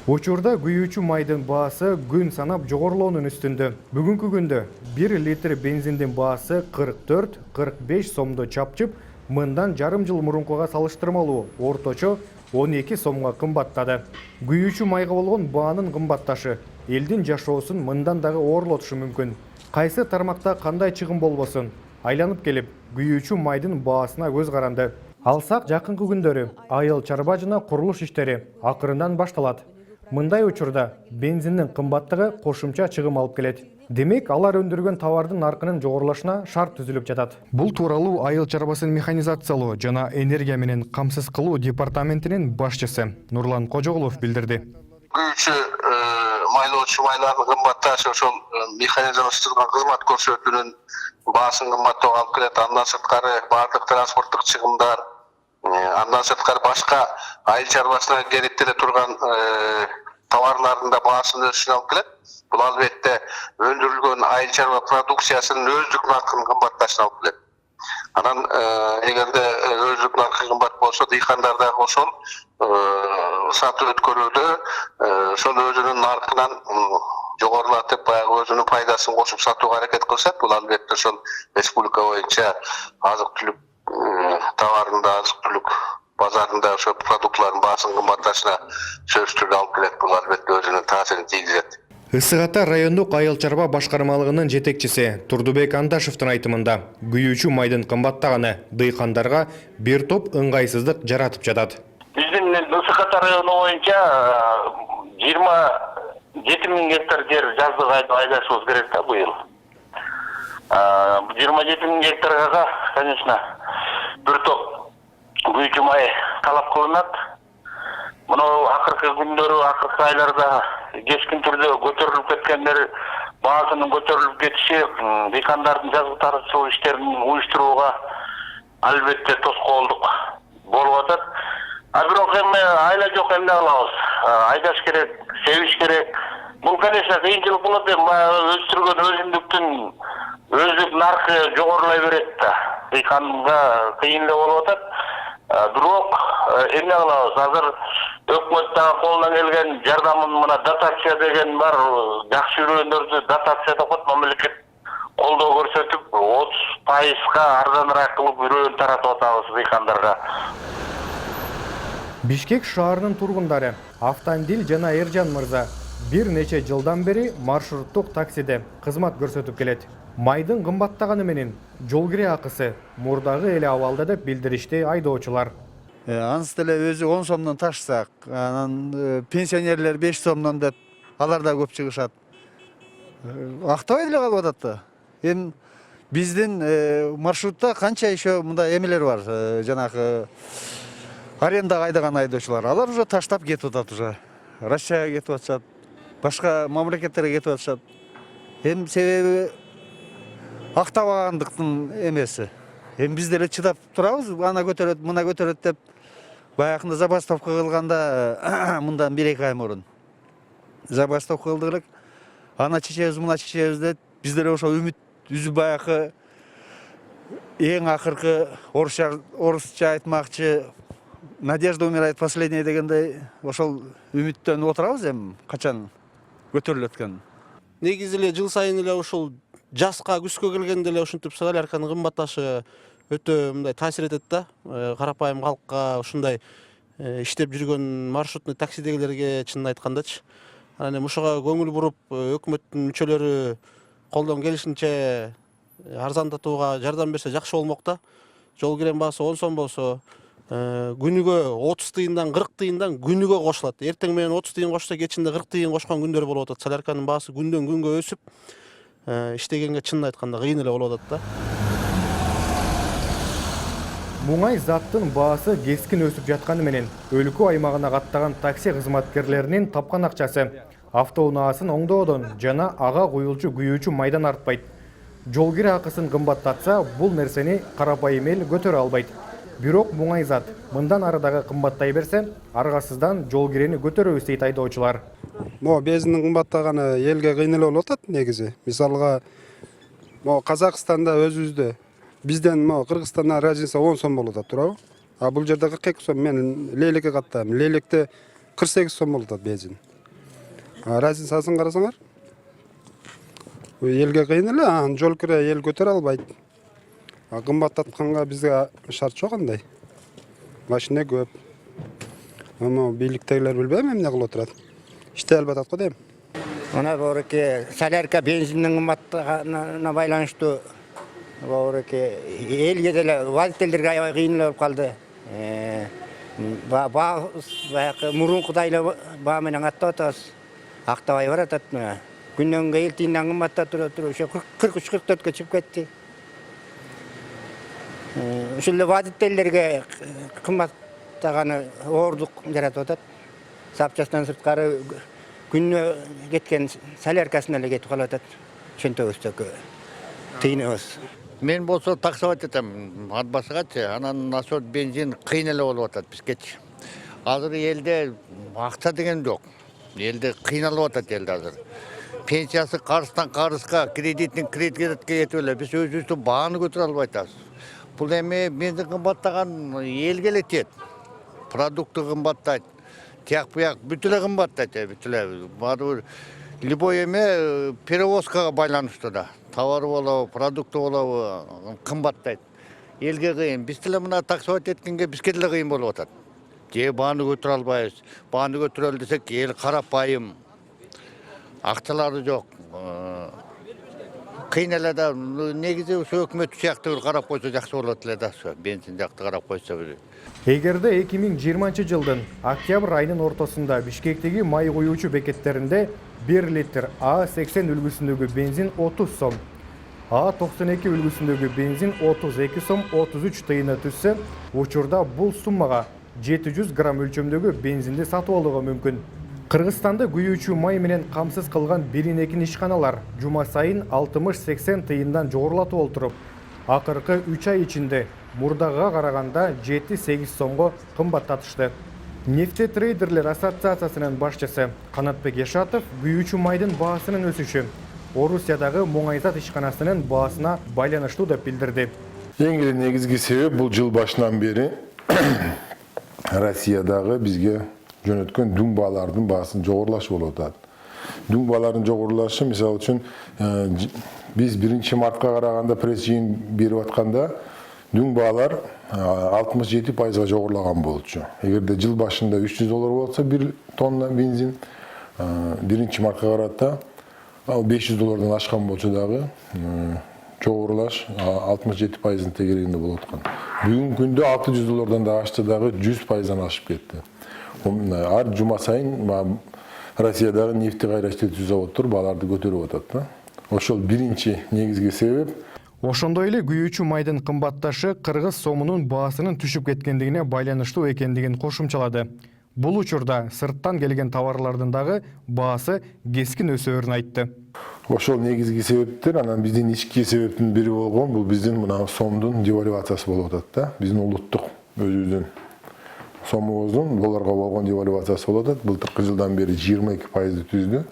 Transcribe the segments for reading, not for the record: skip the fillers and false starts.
Учурда күйүүчү майдын баасы күн санап жогорулуунун үстүндө. Бүгүнкү күндө 1 литр бензиндин баасы 44-45 сомдо чапчып, мындан жарым жыл мурункуга салыштырмалуу орточо 12 сомго кымбаттады. Күйүүчү майга болгон баанын кымбатташы элдин жашоосун мындан дагы оорлотушу мүмкүн. Кайсы тармакта кандай чыгым болбосун, айланып келип, күйүүчү майдын баасына көз каранды. Алсак, жакынкы күндөрү айыл чарба жана курулуш иштери акырындан башталат. Мындай учурда бензиндин кымбаттыгы кошумча чыгым алып келет. Демек, алар өндүргөн товардын наркынын жогорулашына шарт түзүлүп жатат. Бул тууралуу айыл чарбасын механизациялоо жана энергия менен камсыз кылуу департаментинин башчысы Нурлан Кожоголов билдирди. Күйүүчү майлоочу майлардын кымбатташы ошол механизациялаштырылган кызмат көрсөтүүнүн баасын кымбаттоого алып келет. Андан сырткары баардык транспорттук чыгымдар, андан сырткары башка айыл чарбасына керектеле турган товарлардын да баасын өсүшүнө алып келет. Бул албетте өндүрүлгөн айыл чарба продукциясынын өздүк наркынын кымбатташына алып келет. Анан эгерде өздүк наркы кымбат болсо, дыйкандар дагы ошол сатып өткөрүүдө ошол өзүнүн наркынан жогорулатып, баягы өзүнүн пайдасын кошуп сатууга аракет кылышат. Бул албетте ошол республика боюнча азык-түлүк товарында, азык-түлүк базарында ошо продуктлардын баасын кымбатташына сөзсүз түрдө алып келет. Бул албетте өзүнүн таасирин тийгизет. Ысык Ата райондук айыл чарба башкармалыгынын жетекчиси Турдубек Андашевдин айтымында, күйүүчү майдын кымбаттаганы дыйкандарга бир топ ыңгайсыздык жаратып жатат. Биздин Ысык Ата району боюнча 27 000 гектар жер жаздык айдашыбыз керек да быйыл. 27 000 гектарга, конечно, бир топ күйүүчү май талап кылынат. Мынау акыркы күндөрү, акыркы айларда кескин түрдө көтөрүлүп кеткендер, баасынын көтөрүлүп кетиши дыйкандардын жазгы тарыхчылык иштерин уюштурууга албетте тоскоолдук болуп атат. Бирок эми айла жок, эмне кылабыз? Айдаш керек, себиш керек. Бул, конечно, кыйынчылык болот, өстүргөн өсүмдүктүн өздүк наркы жогорулай берет да. Дыйканга кыйын эле болуп атат. Бирок эмне кылабыз? Азыр өкмөттөн колунан келген жардамын, мына дотация деген бар, жакшы жүргөндөрдү дотация деп коет, мамлекет колдоо көрсөтүп 30%га арзаныраак кылып үрөөн таратып атабыз дыйкандарга. Бишкек шаарынын тургундары Автандил жана Эржан мырза бир нече жылдан бери маршруттук таксиде кызмат көрсөтүп келет. Майдын кымбаттаганы менен жол кире акысы мурдагы эле абалда деп билдиришти айдоочулар. Анысы деле өзү 10 сомдон ташсак, анан пенсионерлер 5 сомдон деп алар да көп чыгышат. Актабай деле калып атат да. Эми биздин маршрутта канча еще мындай эмелер бар, жанагы арендага айдаган айдоочулар. Алар уже таштап кетип атат уже. Россияга кетип атышат, башка мамлекеттерге кетип атышат. Эми себеби актабагандыктын эмеси. Эми биз деле чыдап турабыз, ана көтөрөт, мына көтөрөт деп баягында забастовка кылганда мындан 1-2 ай мурун забастовка кылдык элек. Ана чечебиз, мына чечебиз деп биз деле ошо үмүт үзүп баягы эң акыркы орусча айтмакчы надежда умирает последняя дегендей ошол үмүттөн отурабыз эми качан көтөрүлөт экен. Негизи эле жыл сайын эле ушул жазга, күзгө келгенде эле ушинтип солярканын кымбатташы өтө мындай таасир этет да. Карапайым калкка, ушундай иштеп жүргөн маршрутный таксидегилерге чынын айткандачы. Анан ушуга көңүл буруп, өкмөттүн мүчөлөрү колдон келишинче арзандатууга жардам берсе жакшы болмок да. Жол кирен баасы 10 сом болсо, күнүгө 30 тыйындан 40 тыйындан күнүгө кошулат. Эртең менен 30 тыйын кошсо, кечинде 40 тыйын кошкон күндөр болуп атат. Солярканын баасы күндөн күнгө өсүп, иштегенге чынын айтканда кыйын эле болуп атат да. Муңай заттын баасы кескин өсүп жатканы менен өлкө аймагына каттаган такси кызматкерлеринин тапкан акчасы автоунаасын оңдоодон жана ага куюлчу күйүүчү майдан артпайт. Жол кире акысын кымбаттатса, бул нерсени карапайым эл көтөрө албайт. Бирок муңай зат мындан ары дагы кымбаттай берсе, аргасыздан жол кирени көтөрөбүз дейт айдоочулар. Бензиндин кымбаттаганы элге кыйын эле болуп атат негизи. Мисалга, Казакстанда өзүбүздө бизден Кыргызстандан разница 10 сом болуп атат, туурабы? А бул жерде 42 сом. Мен Лейлекке каттайм. Лейлекте 48 сом болуп атат бензин. разницасын карасаңар, элге кыйын эле, анан жол кире эл көтөрө албайт. Кымбаттатканга бизге шарт жок андай. Машина көп. Ama birliktekiler bilmem emne kılıp oturат. İşte elbet atko deyim. Ona doğru ki salerka benzinin kımbatlığına baylanıştı. Doğru ki el gedele valitellerge kıyınlıp kaldı. Murun kudayla bağımenen atta otas. Aktavay var atatmıyor. Günden gayıltiğinden kımbatta duruyor. 43-44'e çıkıp gitti. Şöyle valitellerge kımbat tağanı orduk yarat otat. Sapçastan sırtkarı günü getken salerkasına ele getip kalatat. Şentövüsteki tıyınığız. Men bolsa taksavat etem, atbasıgaçı, anan nasıl benzin kıyın ele olup atat bizgeç. Hazır elde akça degen yok. Elde kıyın alıp atat elde hazır. Pensiyası karıstan karıska, kreditin kreditke yetip biz özüstü bağını götür albaytaz. Бұл эми бензин кымбаттаган эл келетет. Продукты кымбаттайт. Тияк буяк бүт эле кымбаттайт, бүт эле. Баары любой эме перевозкага байланыштуу да. Товар болобу, продукты болобу кымбаттайт. Элге кыйын. Биз деле мына таксовать эткенге бизге деле кыйын болуп атат. Же бааны көтөрө албайбыз. Бааны көтөрөлү десек эл карапайым. Акчалары жок. Кыйын эле да негизи өкмөт сыяктуу бир карап койсо жакшы болот эле да. Бензин жакты карап койсо. Эгерде 2020 жылдын октябрь айынын ортосунда Бишкектеги май куюучу бекеттеринде 1 литр А80 үлгүсүндөгү бензин 30 сом, А92 үлгүсүндөгү бензин 32 сом 33 тыйына түшсө, учурда бул суммага 700 грамм өлчөмдөгү бензинди сатып алууга мүмкүн. Кыргызстанда күйүүчү май менен камсыз кылган бирин-экин ишканалар жума сайын 60-80 тыйындан жогорулатып олтуруп, акыркы 3 ай ичинде мурдага караганда 7-8 сомго кымбаттатышты. Нефтетрейдерлер ассоциациясынын башчысы Канатбек Яшатов күйүүчү майдын баасынын өсүшү Орусиядагы Моңайзат ишканасынын баасына байланыштуу деп билдирди. Эң эле негизги себеп бул жыл башынан бери Россиядагы бизге жөнөткөн дүң баалардын баасын жогорулашы болуп атат. Дүң баалардын жогорулашы мисалы үчүн биз 1-мартка караганда пресс жыйын берип атканда дүң баалар 67%га жогорулаган болчу. Эгерде жыл башында $300 болсо 1 тонна бензин 1-мартка карата ал $500 ашкан болчу дагы жогорулаш 67%-ын тегерегинде болуп аткан. Бүгүнкү күндө $600 да ашты дагы 100%-дан ашып кетти. Ар жума сайын Россиядагы нефти кайраштыруу заводдор бааларды көтөрүп атат. Ошол биринчи негизги себеп. Ошондой эле күйүүчү майдын кымбатташы кыргыз сомунун баасынын түшүп кеткендигине байланыштуу экендигин кошумчалады. Бул учурда сырттан келген товарлардын дагы баасы кескин өсөөрүн айтты. Ошол негизги себептер, анан биздин ички себептин бири болгон бул биздин мына сомдун девальвациясы болуп атат да. Биздин улуттук өзүбүздүн сомубуздун долларга болгон девальвациясы болуп атат. Былтыркы жылдан бери 22%-ды түздү.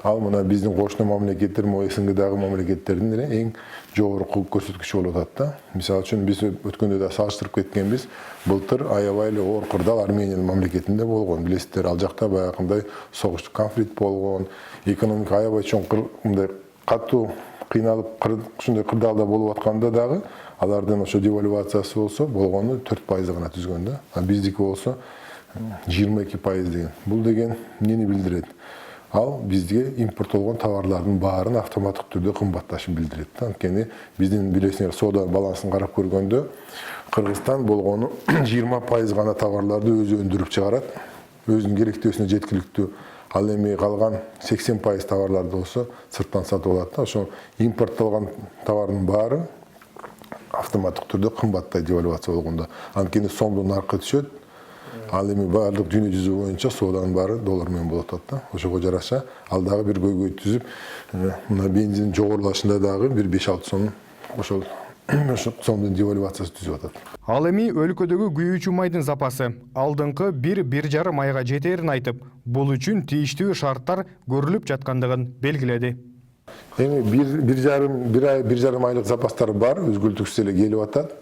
Ал мына биздин кошуна мамлекеттер, СНГдагы мамлекеттердин эле эң жогорку көрсөткүчү болуп атат да. Мисалы үчүн биз өткөндө да салыштырып кеткенбиз. Былтыр аябай эле оор кырдаал Армения мамлекетинде болгон. Билесиздер, ал жакта баягындай согуштук конфликт болгон, экономика аябай чоң мындай катуу кыйналып, ушундай кырдаалда болуп атканда дагы алардын ошо девальвациясы болсо болгону 4% гана түзгөн да. А биздики болсо 22% деген. Бул деген эмнени билдирет? Ал бизге импорттолгон товарлардын баарын автоматтык түрдө кымбатташын билдирет. Анткени биздин билесиңер соода балансын карап көргөндө Кыргызстан болгону 20% гана товарларды өзү өндүрүп чыгарат. Өзүнүн керектөөсүнө жеткиликтүү. Ал эми калган 80% товарларды болсо сырттан сатып алат. Ошо импорттолгон товардын баары автоматтык түрдө кымбаттайт девальвация болгондо. Анткени сомдун наркы түшөт. Ал эми баардык дүйнө жүзү боюнча сооданын баары доллар менен болуп атат да. Ошого жараша ал дагы бир көйгөй түзүп, мына бензин жогорулашында дагы бир 5-6 сом ошол сомдун девальвациясы түзүп атат. Ал эми өлкөдөгү күйүүчү майдын запасы алдыңкы 1-1,5 айга жетерин айтып, бул үчүн тийиштүү шарттар көрүлүп жаткандыгын белгиледи. Эми 1,5 айлык запастар бар, өзгөлтүксүз эле келип атат.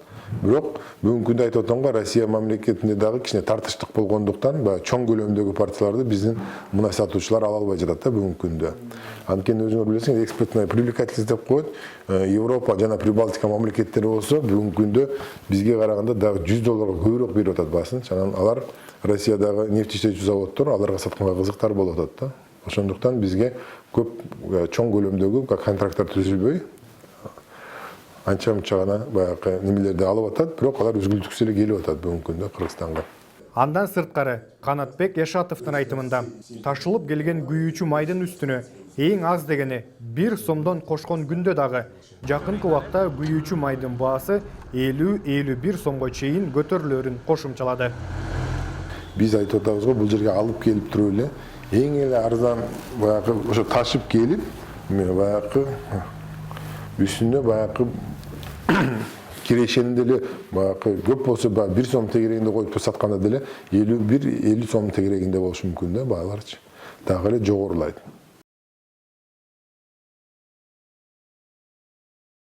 Бирок бүгүнкү күндө айтып атканга Россия мамлекетинде дагы кичине тартыштык болгондуктан баягы чоң көлөмдөгү партияларды биздин мунай сатуучулар ала албай жатат да бүгүнкү күндө. Анткени өзүңөр билесиңер, экспортная привлекательность деп коет. Европа жана Прибалтика мамлекеттери болсо бүгүнкү күндө бизге караганда дагы $100 көбүрөөк берип атат баасын. Анан алар Россиядагы нефть иштетүүчү заводдор аларга сатканга кызыктар болуп атат да. Ошондуктан бизге көп чоң көлөмдөгү контракттар түзүлбөй анча-мынча гана баягы немелерди алып атат, бирок алар үзгүлтүксүз эле келип атат бүгүнкү күндө Кыргызстанга. Андан сырткары Канатбек Яшатовдун айтымында ташылып келген күйүүчү майдын үстүнө эң аз дегени 1 сомдон кошкон күндө дагы жакынкы убакта күйүүчү майдын баасы 50-51 сомго чейин көтөрүлөрүн кошумчалады. Биз айтып атабыз го, бул жерге алып келип туруп эле эң эле арзан баягы ошо ташып келип, баягы үстүнө баягы кирешенде эле баягы көп болсо 1 сом тегерегинде коюп сатканда деле 51-50 сом тегерегинде болушу мүмкүн да бааларчы. Дагы эле жогорулайт.